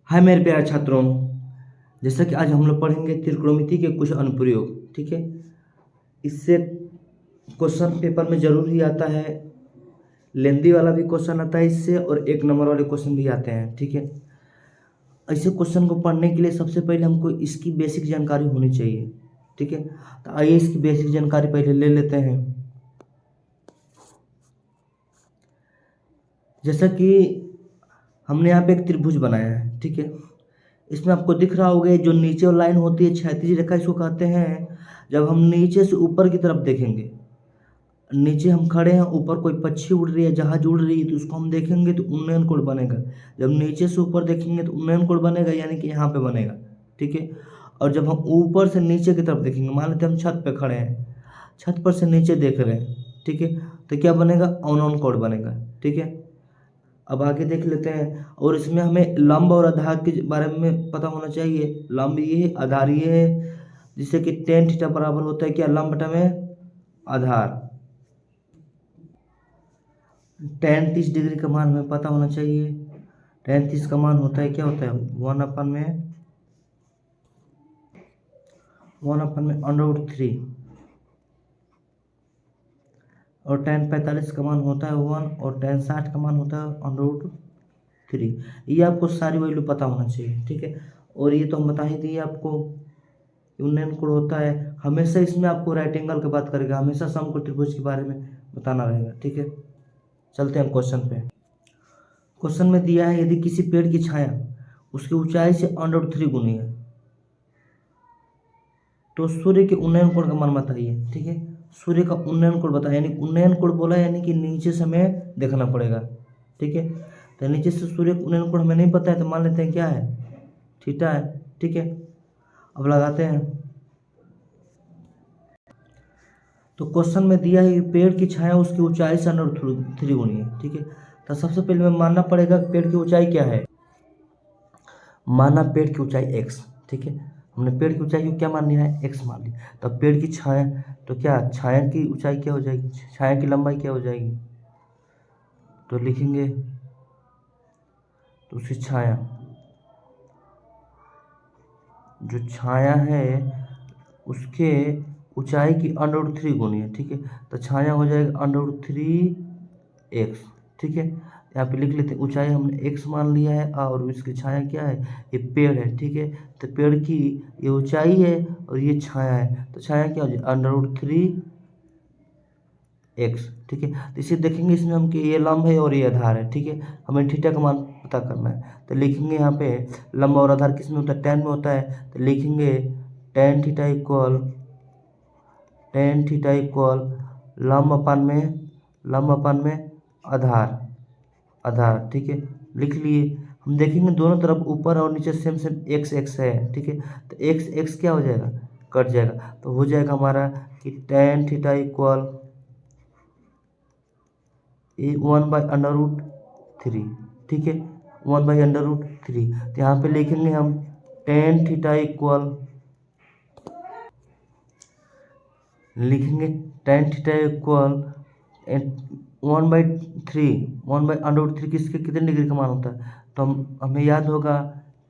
हाय मेरे प्यारे छात्रों, जैसा कि आज हम लोग पढ़ेंगे त्रिकोणमिति के कुछ अनुप्रयोग। ठीक है, इससे क्वेश्चन पेपर में जरूर ही आता है, लेंदी वाला भी क्वेश्चन आता है इससे, और एक नंबर वाले क्वेश्चन भी आते हैं। ठीक है, ऐसे क्वेश्चन को पढ़ने के लिए सबसे पहले हमको इसकी बेसिक जानकारी होनी चाहिए। ठीक है, तो आइए इसकी बेसिक जानकारी पहले ले लेते हैं। जैसा कि हमने यहाँ पे एक त्रिभुज बनाया है। ठीक है, इसमें आपको दिख रहा होगा जो नीचे लाइन होती है क्षैतिज रेखा, इसको कहते हैं। जब हम नीचे से ऊपर की तरफ देखेंगे, नीचे हम खड़े हैं, ऊपर कोई पक्षी उड़ रही है, जहाज उड़ रही है, तो उसको हम देखेंगे तो उन्नयन कोण बनेगा। जब नीचे से ऊपर देखेंगे तो उन्नयन कोण बनेगा, यानी कि यहाँ पे बनेगा। ठीक है, और जब हम ऊपर से नीचे की तरफ देखेंगे, मान लेते हैं हम छत पे खड़े हैं, छत पर से नीचे देख रहे हैं, ठीक है, तो क्या बनेगा? अवनयन कोण बनेगा। ठीक है, अब आगे देख लेते हैं। और इसमें हमें लंब और आधार के बारे में पता होना चाहिए। लंब ये है, आधार ये है, जिससे कि टेन थीटा बराबर होता है क्या? लंब बटा में आधार। टेन 30 डिग्री का मान हमें पता होना चाहिए। टेन 30 का मान होता है क्या? होता है 1/3, और टेन 45 का मान होता है 1, और टेन 60 का मान होता है √3। ये आपको सारी वैल्यू पता होना चाहिए। ठीक है, और ये तो हम बता ही दिए आपको, उन्नयन कोण होता है। हमेशा इसमें आपको राइट एंगल की बात करेगा, हमेशा समकोण त्रिभुज के बारे में बताना रहेगा। ठीक है, चलते हैं क्वेश्चन पे। क्वेश्चन में दिया है, यदि किसी पेड़ की छाया उसकी ऊंचाई से √3 गुनी है तो सूर्य के उन्नयन कोण का मान बताइए। ठीक है, सूर्य का उन्नयन कोण बताइए, यानी उन्नयन कोण बोला यानी कि नीचे से हमें देखना पड़ेगा। ठीक है, तो नीचे से सूर्य का उन्नयन कोण हमें नहीं पता है, तो मान लेते हैं क्या है? थीटा है। ठीक है, अब लगाते हैं। तो क्वेश्चन में दिया है कि पेड़ की छाया उसकी ऊंचाई से √3 गुनी है। ठीक है, तो सबसे पहले हमें मानना पड़ेगा कि पेड़ की ऊंचाई क्या है। माना पेड़ की ऊंचाई x। ठीक है, हमने पेड़ की ऊंचाई को क्या मान लिया है? x मान लिया। तो पेड़ की छाया, तो क्या छाया की ऊंचाई क्या हो जाएगी? छाया की लंबाई क्या हो जाएगी? तो लिखेंगे, तो उसकी छाया, जो छाया है उसके ऊंचाई की √3 गुनी है। ठीक है, तो छाया हो जाएगा √3x। ठीक है, यहाँ पे लिख लेते हैं, ऊंचाई हमने x मान लिया है और इसकी छाया क्या है? ये पेड़ है। ठीक है, तो पेड़ की ये ऊंचाई है और ये छाया है, तो छाया क्या हो जाएगा? √3x। ठीक है, तो इसे देखेंगे, इसमें हम कि ये लंब है और ये आधार है। ठीक है, हमें थीटा का मान पता करना है, तो लिखेंगे यहाँ पे लंब और आधार किस में होता है? टेन में होता है, तो लिखेंगे टेन थीटा इक्वल लंब अपान में आधार। ठीक है, लिख लिए। हम देखेंगे दोनों तरफ ऊपर और नीचे सेम सेम एक्स एक्स है। ठीक है, तो एक्स एक्स क्या हो जाएगा? कट जाएगा, तो हो जाएगा हमारा कि टेन थीटा इक्वल 1/√3। ठीक है, 1/√3। तो यहाँ पे लिखेंगे हम टेन थीटा इक्वल, लिखेंगे टेन थीटा इक्वल 1/3 किसके कितने डिग्री का मान होता है? तो हमें याद होगा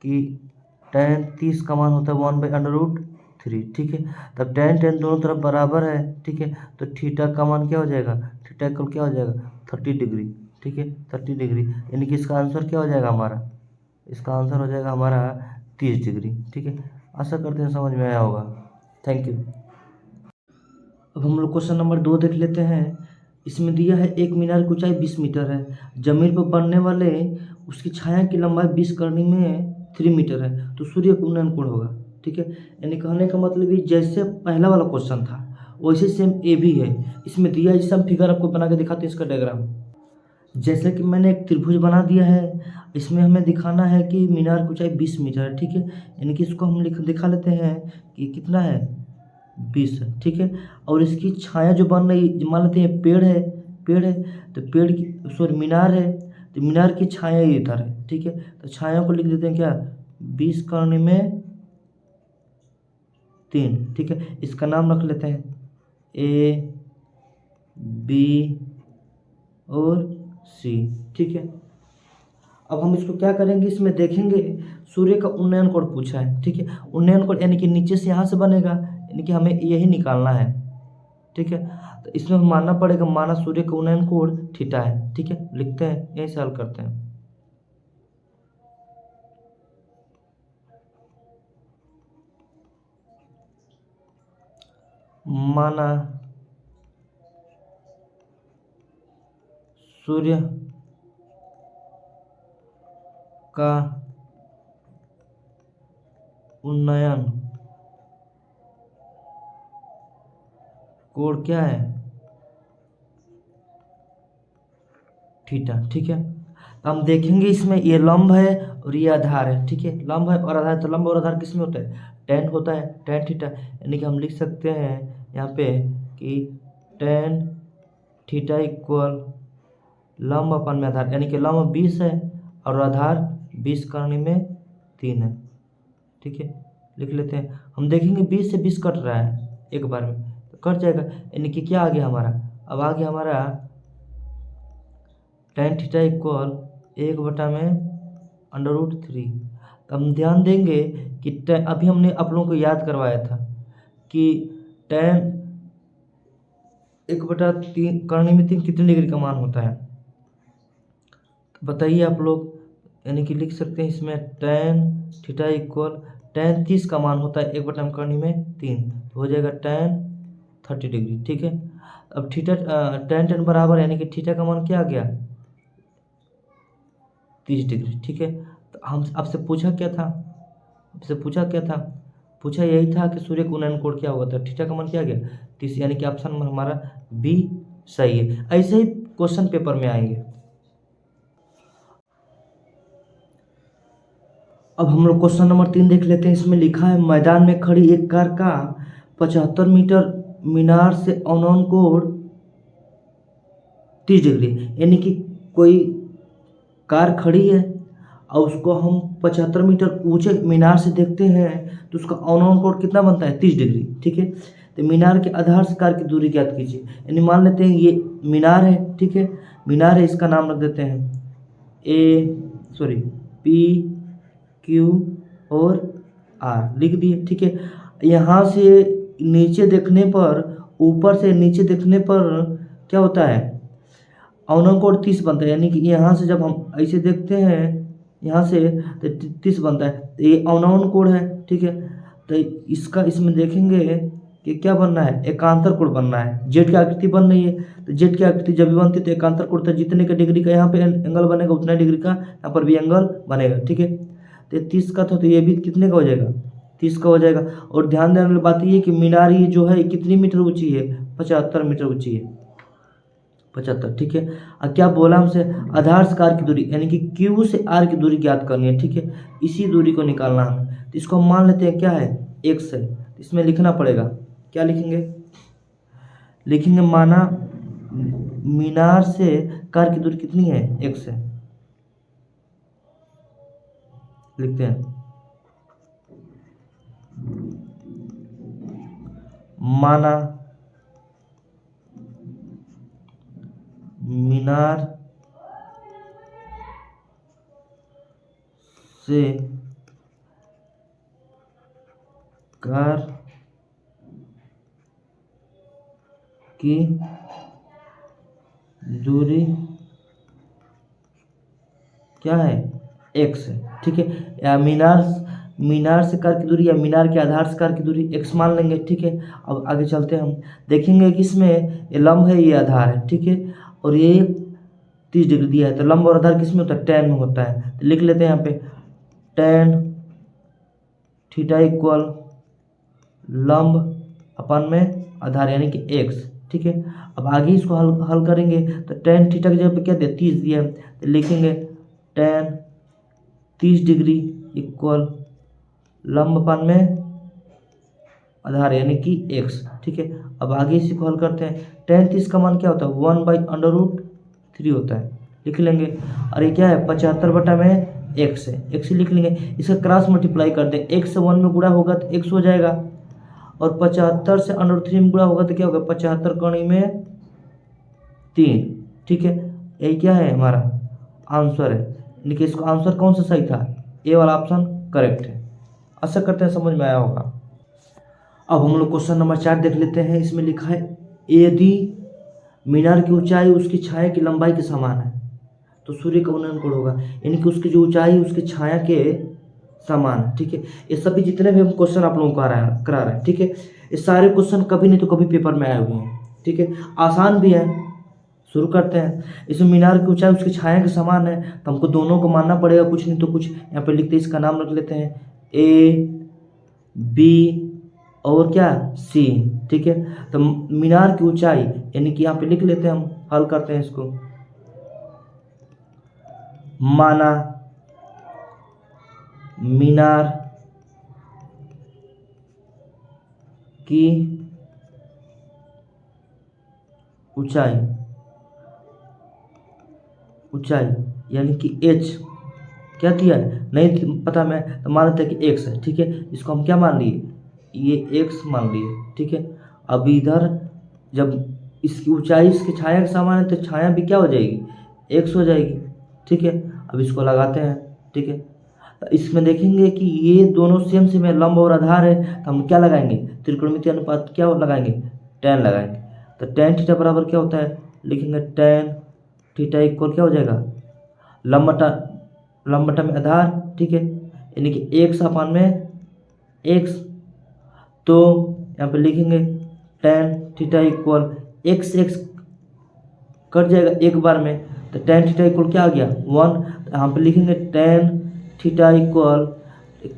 कि टेन 30 का मान होता है 1/√3। ठीक है, तब टेन टेन दोनों तरफ बराबर है। ठीक है, तो थीटा का मान क्या हो जाएगा? थीटा इक्वल क्या हो जाएगा? 30 डिग्री। ठीक है, 30 डिग्री, यानी कि इसका आंसर क्या हो जाएगा हमारा? इसका आंसर हो जाएगा हमारा 30 डिग्री। ठीक है, आशा करते हैं समझ में आया होगा। Thank you. अब हम लोग क्वेश्चन नंबर 2 देख लेते हैं। इसमें दिया है एक मीनार की ऊंचाई 20 मीटर है, जमीन पर बनने वाले उसकी छाया की लंबाई 20 करनी में 3 मीटर है, तो सूर्य का उन्नयन कोण होगा। ठीक है, यानी कहने का मतलब ये जैसे पहला वाला क्वेश्चन था वैसे सेम ए भी है। इसमें दिया है, जैसे हम फिगर आपको बना के दिखाते हैं इसका डायग्राम। जैसे कि मैंने एक त्रिभुज बना दिया है, इसमें हमें दिखाना है कि मीनार की ऊंचाई 20 मीटर है। ठीक है, यानी कि इसको हम दिखा लेते हैं कि कितना है? 20 है। ठीक है, और इसकी छाया जो बन रही, मान लेते हैं पेड़ है, तो पेड़ की सॉरी मीनार है, तो मीनार की छाया इधर है। ठीक है, तो छाया को लिख देते हैं क्या? 20 करने में 3। ठीक है, इसका नाम रख लेते हैं ए, बी और सी। ठीक है, अब हम इसको क्या करेंगे, इसमें देखेंगे सूर्य का उन्नयन कोण पूछा है, ठीक है। उन्नयन कोण यानी कि नीचे से यहाँ से बनेगा, यानी कि हमें यही निकालना है, ठीक है। तो इसमें हम मानना पड़ेगा, माना सूर्य का उन्नयन कोण थीटा है, ठीक है। लिखते हैं, यही से हल करते हैं। माना सूर्य का उन्नयन कोण क्या है, थीटा, ठीक है। तो हम देखेंगे इसमें ये लंब है और ये आधार है, ठीक है। लंब है और आधार, तो लंब और आधार किस में होता है, टेन होता है, टेन थीटा। यानी कि हम लिख सकते हैं यहाँ पे कि टेन थीटा इक्वल लंब अपन में आधार, यानी कि लंब 20 है और आधार 20 करने में 3 है, ठीक है। लिख लेते हैं, हम देखेंगे 20 से 20 कट रहा है एक बार में, तो कट जाएगा। यानी कि क्या आ गया हमारा, अब आ गया हमारा टेन थीटा इक्वल 1/√3। तो हम ध्यान देंगे कि अभी हमने आप लोगों को याद करवाया था कि टेन 1/3 करने में 3 कितने डिग्री का मान होता है, तो बताइए आप लोग। यानी कि लिख सकते हैं इसमें टेन थीटा इक्वल टेन 30 का मान होता है, 1/में करने में 3, तो हो जाएगा टेन 30 डिग्री, ठीक है। अब थीटा टेन टेन बराबर, यानी कि थीटा का मान क्या आ गया, 30 डिग्री, ठीक है। तो हम आपसे पूछा क्या था, आपसे पूछा क्या था, पूछा यही था कि सूर्य का उन्नयन कोण क्या होगा, तो थीटा का मान क्या आ गया 30, यानी कि ऑप्शन में हमारा बी सही है। ऐसे ही क्वेश्चन पेपर में आएंगे। अब हम लोग क्वेश्चन नंबर 3 देख लेते हैं। इसमें लिखा है मैदान में खड़ी एक कार का 75 मीटर मीनार से अवनयन कोण 30 डिग्री, यानी कि कोई कार खड़ी है और उसको हम 75 मीटर ऊंचे मीनार से देखते हैं, तो उसका अवनयन कोण कितना बनता है, 30 डिग्री, ठीक है। तो मीनार के आधार से कार की दूरी ज्ञात कीजिए। यानी मान लेते हैं ये मीनार है, ठीक है, मीनार है, इसका नाम रख देते हैं पी क्यू और आर, लिख दिए, ठीक है। यहाँ से नीचे देखने पर, ऊपर से नीचे देखने पर क्या होता है, अवनयन कोण 30 बनता है। यानी कि यहाँ से जब हम ऐसे देखते हैं यहाँ से, तो 30 बनता है, तो ये अवनयन कोण है, ठीक है। तो इसका इसमें देखेंगे कि क्या बनना है, एकांतर कोण बनना है। जेड की आकृति बन रही है, तो जेड की आकृति जब भी बनती है तो एकांतर कोण, तो जितने का डिग्री का यहाँ पे एंगल बनेगा उतना डिग्री का यहाँ पर भी एंगल बनेगा, ठीक है। तो 30 का था, तो ये भी कितने का हो जाएगा, 30 का हो जाएगा। और ध्यान देने वाली बात ये कि मीनार ये जो है कितनी मीटर ऊंची है, 75 मीटर ऊंची है, 75, ठीक है। अब क्या बोला हमसे, आधार से कार की दूरी, यानी कि क्यू से आर की दूरी ज्ञात करनी है, ठीक है। इसी दूरी को निकालना है, तो इसको हम मान लेते हैं क्या है, एक्स है। इसमें लिखना पड़ेगा, क्या लिखेंगे, लिखेंगे माना मीनार से कार की दूरी कितनी है, एक्स है, लिखते हैं माना मीनार से कार की दूरी क्या है, एक्स है, ठीक है। या मीनार से कार की दूरी या मीनार के आधार से कार की दूरी एक्स मान लेंगे, ठीक है। अब आगे चलते हैं, हम देखेंगे कि इसमें ये लंब है, ये आधार है, ठीक है, और ये 30 डिग्री दिया है, तो लंब और आधार किस में होता है, टेन में होता है। तो लिख लेते हैं यहाँ पे टेन थीटा इक्वल लंब अपन में आधार, यानी कि एक्स, ठीक है। अब आगे इसको हल करेंगे, तो टेन थीटा की जगह पे क्या दिया, 30 दिया है, तो लिखेंगे टेन 30 डिग्री इक्वल लंबपन में आधार, यानी कि एक्स, ठीक है। अब आगे इसी को हल करते हैं, टेन 30 का मान क्या होता है, 1/√3 होता है, लिख लेंगे। और ये क्या है, 75 बटा में एक्स है, एक्स लिख लेंगे। इसका क्रॉस मल्टीप्लाई कर दें, एक्स से 1 में गुणा होगा तो एक्स हो जाएगा, और 75 से √3 में गुणा होगा तो क्या होगा, 75 कौड़ी में 3, ठीक है। यही क्या है हमारा आंसर है, यानी कि इसका आंसर कौन सा सही था, ए वाला ऑप्शन करेक्ट है। आशा करते हैं समझ में आया होगा। अब हम लोग क्वेश्चन नंबर 4 देख लेते हैं। इसमें लिखा है यदि मीनार की ऊंचाई उसकी छाया की लंबाई के समान है तो सूर्य का उन्नयन कोण होगा, यानी कि उसकी जो ऊंचाई उसकी छाया के समान है। ठीक है, ये सभी जितने भी हम क्वेश्चन आप लोगों को करा रहे हैं, ठीक है, ये सारे क्वेश्चन कभी नहीं तो कभी पेपर में आए हुए हैं। ठीक है, आसान भी है। शुरू करते हैं। इसमें मीनार की ऊंचाई उसकी छाया के समान है तो हमको दोनों को मानना पड़ेगा, कुछ नहीं तो कुछ। यहाँ पे लिखते हैं, इसका नाम रख लेते हैं ए बी और क्या सी। ठीक है, तो मीनार की ऊंचाई यानी कि यहाँ पे लिख लेते हैं, हम हल करते हैं इसको। माना मीनार की ऊंचाई ऊंचाई यानी कि एच क्या दिया है नहीं पता मैं, तो मान लेते हैं कि एक्स है। ठीक है, इसको हम क्या मान लिए, ये एक्स मान लिए। ठीक है, अब इधर जब इसकी ऊंचाई इसकी छाया के समान है तो छाया भी क्या हो जाएगी, एक्स हो जाएगी। ठीक है, अब इसको लगाते हैं। ठीक है, तो इसमें देखेंगे कि ये दोनों सेम सेम है, लंब और आधार है, तो हम क्या लगाएंगे, त्रिकोणमितीय अनुपात क्या लगाएंगे, टेन लगाएंगे। तो टेन थीटा बराबर क्या होता है, लिखेंगे टेन थीटा इक्वल क्या हो जाएगा, लंब बटा में आधार। ठीक है, यानी कि एक्स अपान में एक्स, तो यहाँ पे लिखेंगे tan theta equal x x cut जाएगा एक बार में, तो टेन थीटा इक्वल क्या आ गया 1। तो यहाँ पे लिखेंगे टेन थीटा इक्वल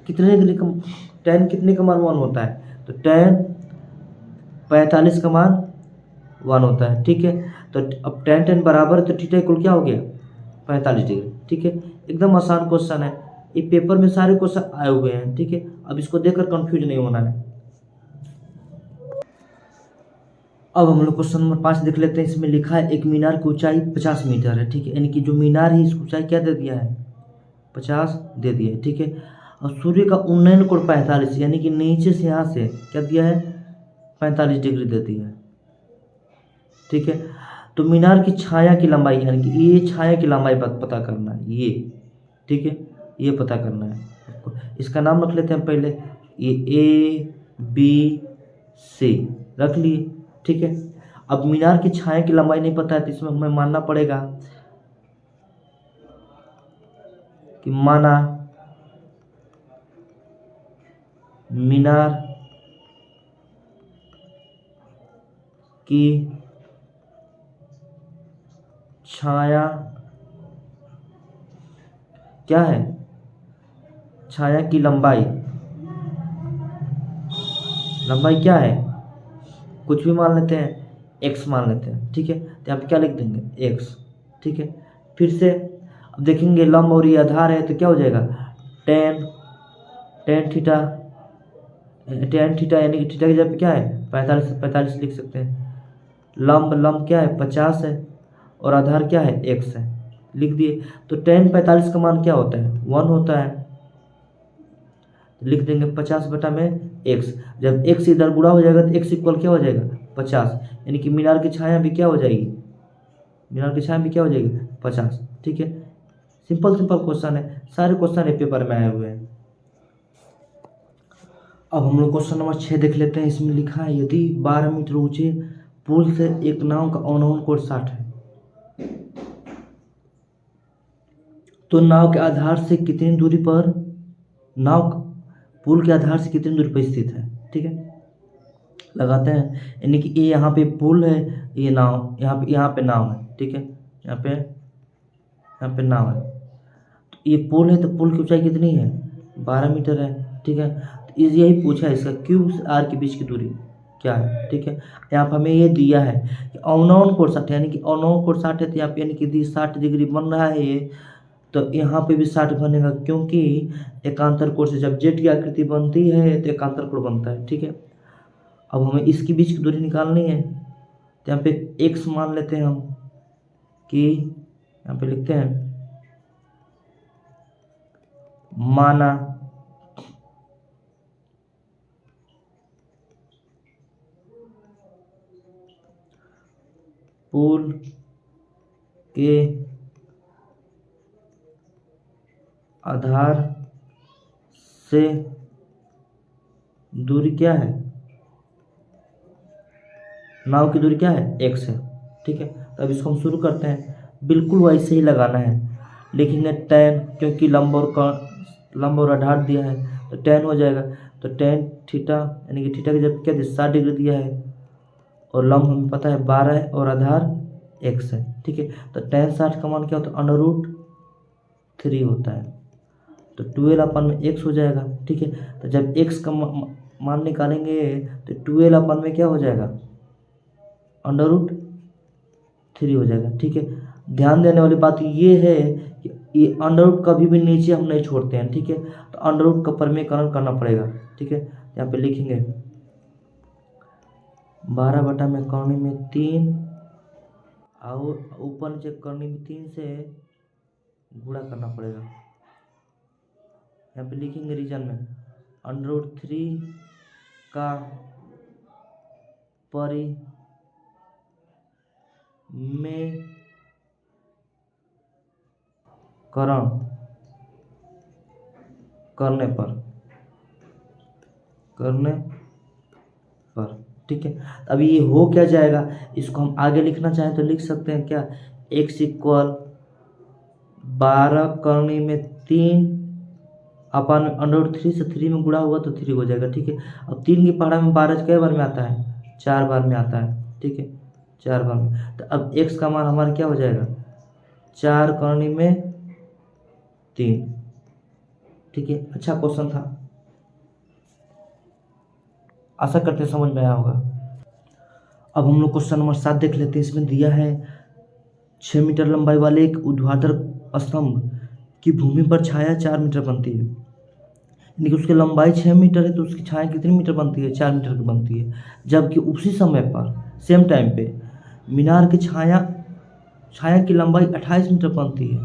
कितने टेन कितने का मान 1 होता है, तो टेन 45 का मान 1 होता है। ठीक है, तो अब टेन टेन बराबर है तो थीटा इक्वल क्या हो गया 45 डिग्री। ठीक है, एकदम आसान क्वेश्चन है, ये पेपर में सारे क्वेश्चन आए हुए हैं। ठीक है, अब इसको देखकर कंफ्यूज नहीं होना है। अब हम लोग क्वेश्चन नंबर 5 देख लेते हैं। इसमें लिखा है एक मीनार की ऊंचाई 50 मीटर है। ठीक है, यानी कि जो मीनार है इसकी ऊंचाई क्या दे दिया है, 50 दे दिया है। ठीक है, और सूर्य का उन्नयन कोण 45, यानी कि नीचे से यहाँ से क्या दिया है 45 डिग्री दे दिया है। ठीक है, तो मीनार की छाया की लंबाई, यानी कि ये छाया की लंबाई पता करना है ये। ठीक है, ये पता करना है। इसका नाम रख लेते हैं पहले, ये ए बी सी रख लिए। ठीक है, अब मीनार की छाया की लंबाई नहीं पता है तो इसमें हमें मानना पड़ेगा कि माना मीनार की छाया क्या है, छाया की लंबाई क्या है, कुछ भी मान लेते हैं, एक्स मान लेते हैं। ठीक है, तो यहाँ पे क्या लिख देंगे एक्स। ठीक है, फिर से अब देखेंगे लंब और ये आधार है तो क्या हो जाएगा टेन टेन थीटा यानी कि थीटा की जगह पे क्या है 45 लिख सकते हैं। लंब क्या है 50 है और आधार क्या है एक्स है, लिख दिए। तो टेन 45 का मान क्या होता है 1 होता है, तो लिख देंगे 50 बटा में एक्स। जब एक्स इधर गुणा हो जाएगा तो एक्स इक्वल क्या हो जाएगा 50, यानी कि मीनार की छाया भी क्या हो जाएगी, मीनार की छाया भी क्या हो जाएगी 50। ठीक है, सिंपल सिंपल क्वेश्चन है, सारे क्वेश्चन एक पेपर में आए हुए हैं। अब हम लोग क्वेश्चन नंबर 6 देख लेते हैं। इसमें लिखा है यदि 12 मीटर ऊंचे पुल से एक नाव का अवनवन कोण 60 है तो नाव के आधार से कितनी दूरी पर नाव पुल के आधार से कितनी दूरी पर स्थित है। ठीक है, लगाते हैं, यानी कि ये यहाँ पे पुल है, ये नाव यहाँ पे नाव है। ठीक है, यहाँ पे नाव है, तो ये पुल है तो पुल की ऊंचाई कितनी है 12 मीटर है। ठीक है, तो यही पूछा है इसका क्यू से आर के बीच की दूरी क्या है। ठीक है, यहाँ पर हमें ये दिया है कि अवनवन कोण 60 यानी कि अवनवन कोण 60 है, तो यहाँ पे यानी कि 60 डिग्री बन रहा है ये, तो यहाँ पे भी 60 बनेगा क्योंकि एकांतर कोण से जब जेट की आकृति बनती है तो एकांतर कोण बनता है। ठीक है, अब हमें इसके बीच की दूरी निकालनी है, तो यहाँ पे x मान लेते हैं हम, कि यहाँ पे लिखते हैं माना पुल के आधार से दूरी क्या है, नाव की दूरी क्या है, x है। ठीक है, तो अब इसको हम शुरू करते हैं। बिल्कुल वैसे ही लगाना है, लिखेंगे tan, क्योंकि लंब और आधार दिया है तो tan हो जाएगा। तो tan थीटा यानी कि थीटा की जब क्या दिया 60 डिग्री दिया है, और लंब हमें पता है 12 है, और आधार x है। ठीक है, तो tan 60 का मान क्या होता है, √3 होता है। तो 12 अपन में x हो जाएगा। ठीक है, तो जब x का मान निकालेंगे तो 12 अपन में क्या हो जाएगा, √3 हो जाएगा। ठीक है, ध्यान देने वाली बात ये है कि ये अंडर कभी भी नीचे हम नहीं छोड़ते हैं। ठीक है, तो अंडर का परिमेयकरण करना पड़ेगा। ठीक है, यहाँ पे लिखेंगे 12 बटा में करनी में 3 और ऊपर नीचे करनी में 3 से गुणा करना पड़ेगा। यहाँ पे लिखेंगे रीजन में √3 का परिमेयकरण करने पर। ठीक है, अब ये हो क्या जाएगा, इसको हम आगे लिखना चाहें तो लिख सकते हैं क्या, x इक्वल 12 करनी में 3 अपन √3 से 3 में गुणा हुआ तो 3 हो जाएगा। ठीक है, अब 3 की पहाड़ा में 12 कई बार में आता है, 4 बार में आता है। ठीक है, 4 बार में, तो अब x का मान हमारा क्या हो जाएगा, 4 करनी में 3। ठीक है, अच्छा क्वेश्चन था, आशा करते हैं समझ में आया होगा। अब हम लोग क्वेश्चन नंबर 7 देख लेते हैं। इसमें दिया है 6 मीटर लंबाई वाले एक ऊर्ध्वाधर स्तंभ की भूमि पर छाया 4 मीटर बनती है, यानी कि उसकी लंबाई 6 मीटर है तो उसकी छाया कितनी मीटर बनती है, 4 मीटर की बनती है। जबकि उसी समय पर सेम टाइम पे मीनार की छाया की लंबाई 28 मीटर बनती है,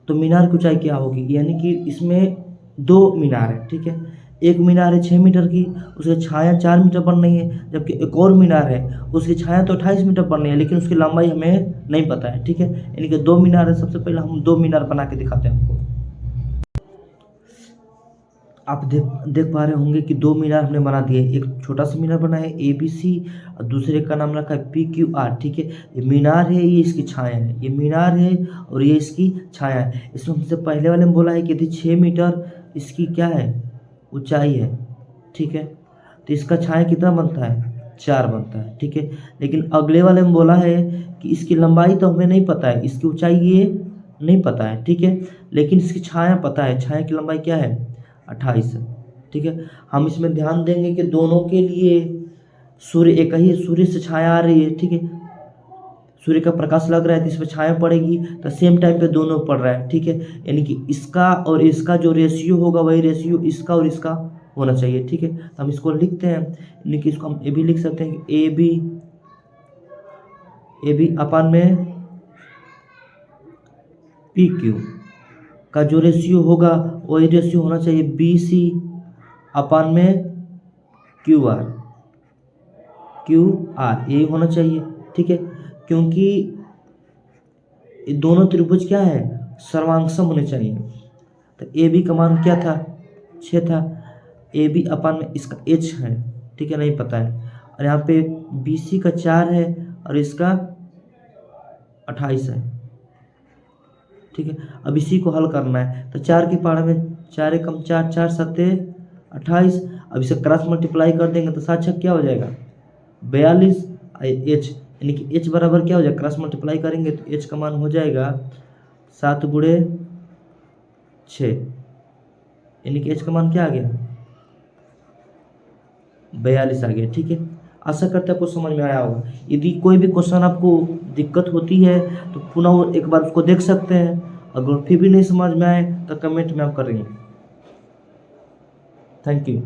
तो मीनार की ऊंचाई क्या होगी। यानी कि इसमें 2 मीनार है। ठीक है, एक मीनार है 6 मीटर की, उसकी छाया 4 मीटर बन रही है, जबकि एक और मीनार है उसकी छाया तो 28 मीटर बन रही है, लेकिन उसकी लंबाई हमें नहीं पता है। ठीक है, यानी कि 2 मीनार है। सबसे पहले हम 2 मीनार बना के दिखाते हैं आपको। आप देख पा रहे होंगे कि 2 मीनार हमने बना दिए। एक छोटा सा मीनार बना है ABC और दूसरे का नाम रखा है PQR। ठीक है, ये मीनार है, ये इसकी छाया है, ये मीनार है और ये इसकी छाया है। इसमें हमसे पहले वाले में बोला है कि यदि 6 मीटर इसकी क्या है, ऊंचाई है। ठीक है, तो इसका छाया कितना बनता है, 4 बनता है। ठीक है, लेकिन अगले वाले में बोला है कि इसकी लंबाई तो हमें नहीं पता है, इसकी ऊंचाई ये नहीं पता है। ठीक है, लेकिन इसकी छाया पता है, छाया की लंबाई क्या है, 28 है। ठीक है, हम इसमें ध्यान देंगे कि दोनों के लिए सूर्य एक ही, सूर्य से छाया आ रही है। ठीक है, सूर्य का प्रकाश लग रहा है तो इसमें छाया पड़ेगी, तो सेम टाइम पे दोनों पड़ रहा है। ठीक है, यानी कि इसका और इसका जो रेशियो होगा वही रेशियो इसका और इसका होना चाहिए। ठीक है, तो हम इसको लिखते हैं, यानी कि इसको हम ए भी लिख सकते हैं कि ए बी अपन में PQ का जो रेशियो होगा वही रेशियो होना चाहिए BC अपन में QR यही होना चाहिए। ठीक है, क्योंकि दोनों त्रिभुज क्या है, सर्वांगसम होने चाहिए। तो AB का मान क्या था, 6 था। AB अपन में इसका H है, ठीक है, नहीं पता है, और यहाँ पे BC का 4 है और इसका 28 है। ठीक है, अब इसी को हल करना है, तो 4 की पहाड़ में 4 कम 4, 4 7 28। अब इसे क्रॉस मल्टीप्लाई कर देंगे तो 7 6 क्या हो जाएगा, 42। H यानी कि H बराबर क्या हो जाएगा, क्रॉस मल्टीप्लाई करेंगे तो H का मान हो जाएगा 7 गुणे 6, यानी कि H का मान क्या आ गया, 42 आ गया। ठीक है, आशा करते हैं आपको समझ में आया होगा। यदि कोई भी क्वेश्चन आपको दिक्कत होती है तो पुनः एक बार उसको देख सकते हैं, अगर फिर भी नहीं समझ में आए तो कमेंट में आप करेंगे। Thank you.